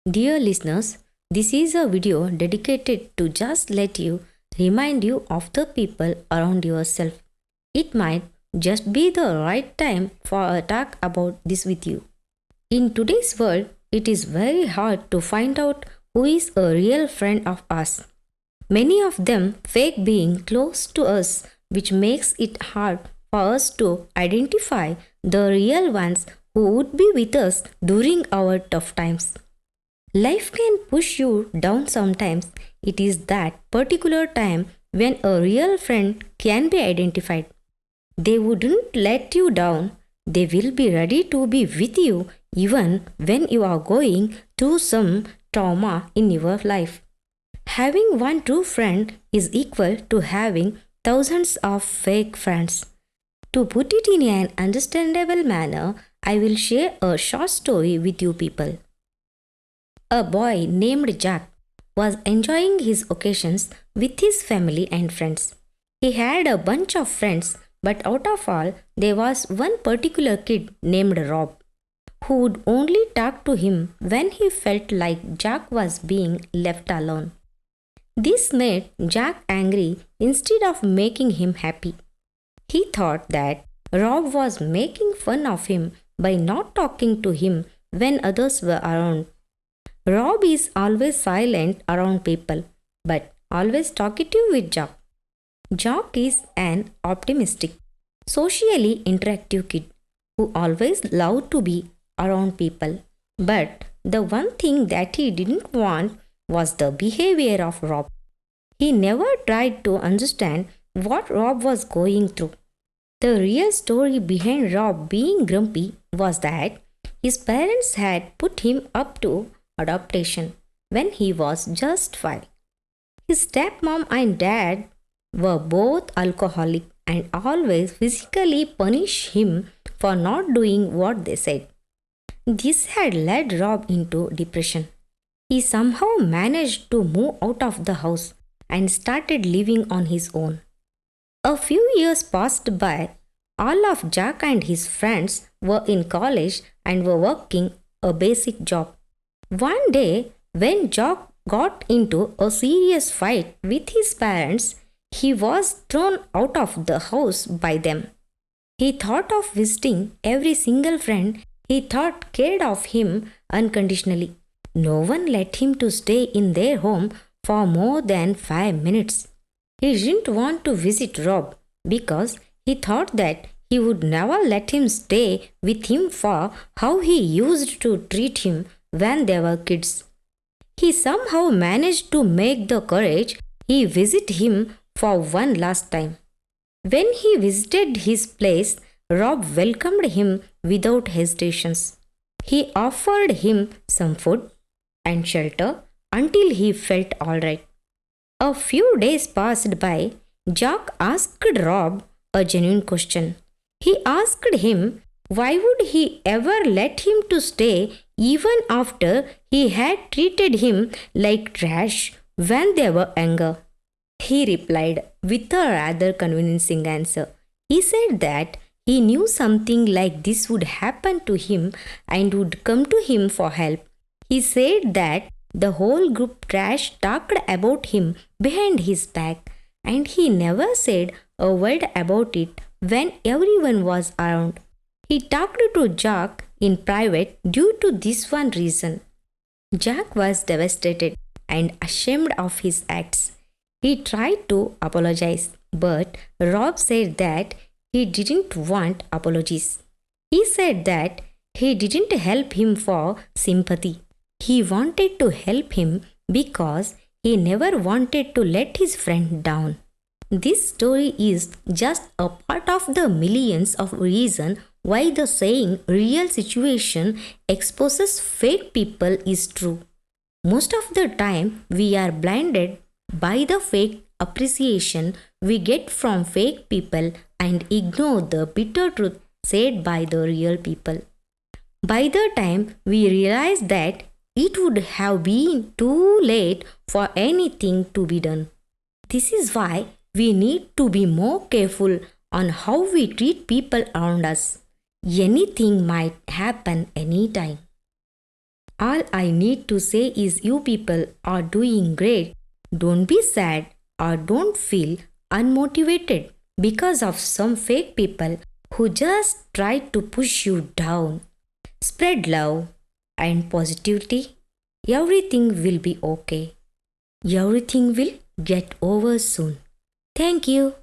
Dear listeners, this is a video dedicated to just let you remind you of the people around yourself. It might just be the right time for a talk about this with you. In today's world, it is very hard to find out who is a real friend of us. Many of them fake being close to us, which makes it hard for us to identify the real ones who would be with us during our tough times. Life can push you down sometimes. It is that particular time when a real friend can be identified. They wouldn't let you down. They will be ready to be with you even when you are going through some trauma in your life. Having one true friend is equal to having thousands of fake friends. To put it in an understandable manner, I will share a short story with you people. A boy named Jack was enjoying his occasions with his family and friends. He had a bunch of friends, but out of all, there was one particular kid named Rob who would only talk to him when he felt like Jack was being left alone. This made Jack angry instead of making him happy. He thought that Rob was making fun of him by not talking to him when others were around. Rob is always silent around people, but always talkative with Jack. Jack is an optimistic, socially interactive kid who always loved to be around people. But the one thing that he didn't want was the behavior of Rob. He never tried to understand what Rob was going through. The real story behind Rob being grumpy was that his parents had put him up to adoption when he was just 5. His stepmom and dad were both alcoholic and always physically punished him for not doing what they said. This had led Rob into depression. He somehow managed to move out of the house and started living on his own. A few years passed by. All of Jack and his friends were in college and were working a basic job. One day, when Jack got into a serious fight with his parents, he was thrown out of the house by them. He thought of visiting every single friend he thought cared of him unconditionally. No one let him to stay in their home for more than 5 minutes. He didn't want to visit Rob because he thought that he would never let him stay with him for how he used to treat him when they were kids. He somehow managed to make the courage he visit him for one last time. When he visited his place, Rob welcomed him without hesitations. He offered him some food and shelter until he felt alright. A few days passed by. Jack asked Rob a genuine question. He asked him why would he ever let him to stay even after he had treated him like trash when they were younger. He replied with a rather convincing answer. He said that he knew something like this would happen to him and would come to him for help. He said that the whole group trash talked about him behind his back and he never said a word about it when everyone was around. He talked to Jack in private due to this one reason. Jack was devastated and ashamed of his acts. He tried to apologize, but Rob said that he didn't want apologies. He said that he didn't help him for sympathy. He wanted to help him because he never wanted to let his friend down. This story is just a part of the millions of reasons why the saying real situation exposes fake people is true. Most of the time, we are blinded by the fake appreciation we get from fake people and ignore the bitter truth said by the real people. By the time we realize that it would have been too late for anything to be done. This is why we need to be more careful on how we treat people around us. Anything might happen anytime. All I need to say is you people are doing great. Don't be sad or don't feel unmotivated because of some fake people who just try to push you down. Spread love and positivity. Everything will be okay. Everything will get over soon. Thank you.